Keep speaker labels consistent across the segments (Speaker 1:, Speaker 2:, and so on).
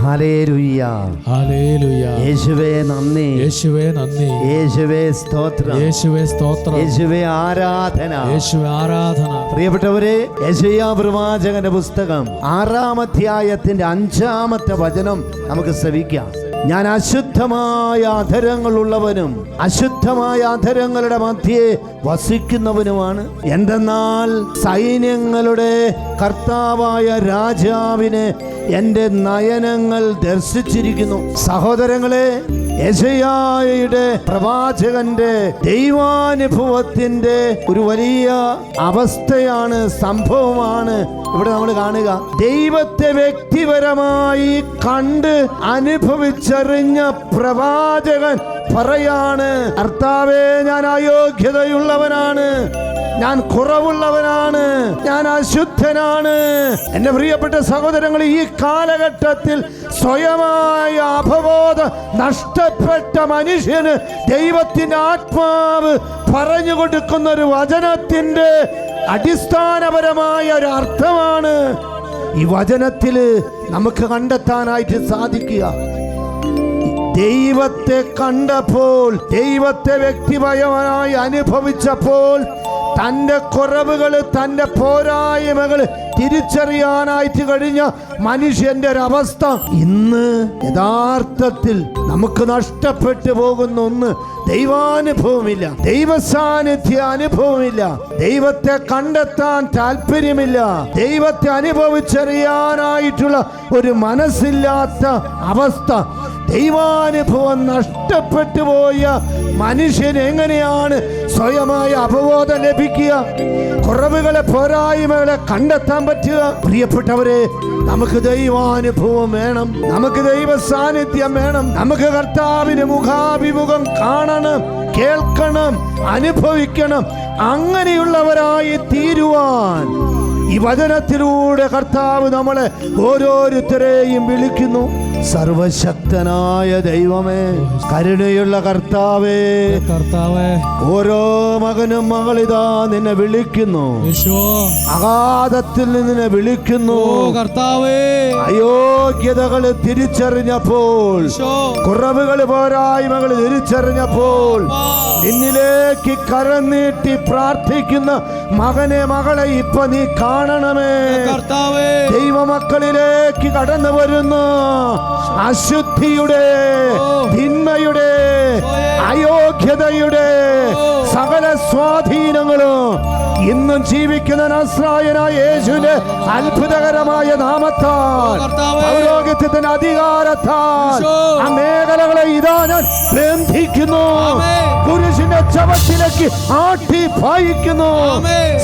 Speaker 1: Hallelujah,
Speaker 2: hallelujah.
Speaker 1: യേശുവേ നന്ദി,
Speaker 2: യേശുവേ നന്ദി,
Speaker 1: യേശുവേ സ്തോത്രം,
Speaker 2: യേശുവേ സ്തോത്രം,
Speaker 1: യേശുവേ ആരാധന,
Speaker 2: യേശുവേ ആരാധന.
Speaker 1: പ്രിയപ്പെട്ടവരെ, യെശയ്യാ പ്രവാചകന്റെ പുസ്തകം 6-ാം അധ്യായത്തിന്റെ 5-ാമത്തെ വചനം നമുക്ക് ശ്രവിക്കാം. ഞാൻ അശുദ്ധമായ അധരങ്ങളുള്ളവനും അശുദ്ധമായ അധരങ്ങളുടെ മധ്യേ വസിക്കുന്നവനുമാണ്. എന്തെന്നാൽ സൈന്യങ്ങളുടെ കർത്താവായ രാജാവിനെ എൻ്റെ നയനങ്ങൾ ദർശിച്ചിരിക്കുന്നു. സഹോദരങ്ങളെ, യെശയ്യായുടെ പ്രവാചകന്റെ ദൈവാനുഭവത്തിന്റെ ഒരു വലിയ അവസ്ഥയാണ്, സംഭവമാണ് ഇവിടെ നമ്മൾ കാണുക. ദൈവത്തെ വ്യക്തിപരമായി കണ്ട് അനുഭവിച്ചറിഞ്ഞ പ്രവാചകൻ പറയാണ്, കർത്താവേ, ഞാൻ അയോഗ്യതയുള്ളവനാണ്, ഞാൻ കുറവുള്ളവനാണ്, ഞാൻ അശുദ്ധനാണ്. എന്റെ പ്രിയപ്പെട്ട സഹോദരങ്ങൾ, ഈ കാലഘട്ടത്തിൽ സ്വയമായ അവബോധം നഷ്ടപ്പെട്ട മനുഷ്യന് ദൈവത്തിന്റെ ആത്മാവ് പറഞ്ഞു കൊടുക്കുന്ന ഒരു വചനത്തിന്റെ അടിസ്ഥാനപരമായ ഒരു അർത്ഥമാണ് ഈ വചനത്തിൽ നമുക്ക് കണ്ടെത്താനായിട്ട് സാധിക്കുക. ദൈവത്തെ കണ്ടപ്പോൾ, ദൈവത്തെ വ്യക്തിപരമായി അനുഭവിച്ചപ്പോൾ തൻ്റെ കുറവുകൾ, തൻ്റെ പോരായ്മകൾ തിരിച്ചറിയാനായിട്ട് കഴിഞ്ഞ മനുഷ്യന്റെ ഒരവസ്ഥ ഇന്ന് യഥാർത്ഥത്തിൽ നമുക്ക് നഷ്ടപ്പെട്ടു പോകുന്ന ഒന്ന്, ദൈവാനുഭവമില്ല, ദൈവസാന്നിധ്യ അനുഭവമില്ല, ദൈവത്തെ കണ്ടെത്താൻ താല്പര്യമില്ല, ദൈവത്തെ അനുഭവിച്ചറിയാനായിട്ടുള്ള ഒരു മനസ്സില്ലാത്ത അവസ്ഥ. ദൈവാനുഭവം നഷ്ടപ്പെട്ടു പോയ മനുഷ്യന് എങ്ങനെയാണ് സ്വയമായ അവബോധം ലഭിക്കുക, കുറവുകളെ പോരായ്മകളെ കണ്ടെത്താൻ പറ്റുക? പ്രിയപ്പെട്ടവരെ, നമുക്ക് ദൈവാനുഭവം വേണം, നമുക്ക് ദൈവ സാന്നിധ്യം വേണം, നമുക്ക് കർത്താവിന് മുഖാഭിമുഖം കാണണം, കേൾക്കണം, അനുഭവിക്കണം. അങ്ങനെയുള്ളവരായി തീരുവാൻ ഈ വചനത്തിലൂടെ കർത്താവ് നമ്മളെ ഓരോരുത്തരെയും വിളിക്കുന്നു. സർവശക്തനായ ദൈവമേ, കരുണയുള്ള കർത്താവേ,
Speaker 2: കർത്താവേ,
Speaker 1: ഓരോ മകനും മകളിതാ നിന്നെ വിളിക്കുന്നു, അഗാധത്തിൽ നിന്നെ വിളിക്കുന്നു. കർത്താവേ, അയോഗ്യതകൾ തിരിച്ചറിഞ്ഞപ്പോൾ, കുറവുകൾ പോരായ്മകൾ തിരിച്ചറിഞ്ഞപ്പോൾ നിന്നിലേക്ക് കരം നീട്ടി പ്രാർത്ഥിക്കുന്ന മകനെ, മകളെ ഇപ്പൊ നീ കാണണമേ. ദൈവമക്കളിലേക്ക് കടന്നു വരുന്നു അശുദ്ധിയുടെ, തിന്മയുടെ, അയോഗ്യതയുടെ സകല സ്വാധീനങ്ങളും ഇന്നും ജീവിക്കുന്ന നസ്രായനായ യേശുവിന്റെ അത്ഭുതകരമായ നാമത്താൽ, പൗരോഹിത്യത്തിന്റെ അധികാരത്താൽ ആ മേഖലകളെ ഇതാ ഞാൻ ബന്ധിക്കുന്നു, കുരിശിന്റെ ചവറ്റിലേക്ക് ആട്ടി പായിക്കുന്നു.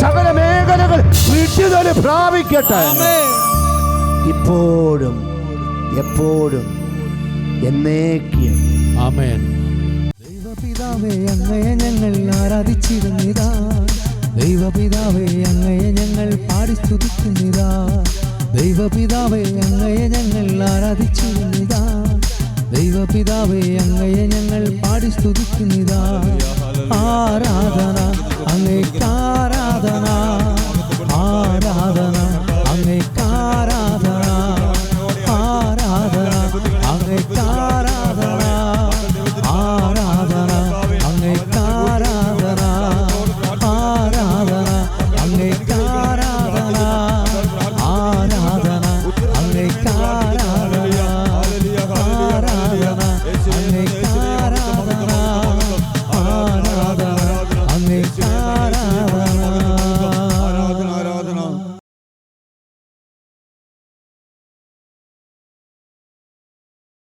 Speaker 1: സകല മേഖലകൾ വിടുതൽ പ്രാപിക്കട്ടെ, ഇപ്പോഴും എപ്പോഴും എന്നേക്കും.
Speaker 2: ആമേൻ.
Speaker 3: ദൈവപിതാവേ, അങ്ങയെ ഞങ്ങൾ ആരാധിച്ചിരുന്നിതാ, ദൈവപിതാവേ, അങ്ങയെ ഞങ്ങൾ പാടി സ്തുതിക്കുന്നിതാ, ദൈവപിതാവേ, അങ്ങയെ ഞങ്ങൾ ആരാധിച്ചിരുന്നിതാ, ദൈവപിതാവേ, അങ്ങയെ ഞങ്ങൾ പാടി സ്തുതിക്കുന്നിതാ. ആരാധന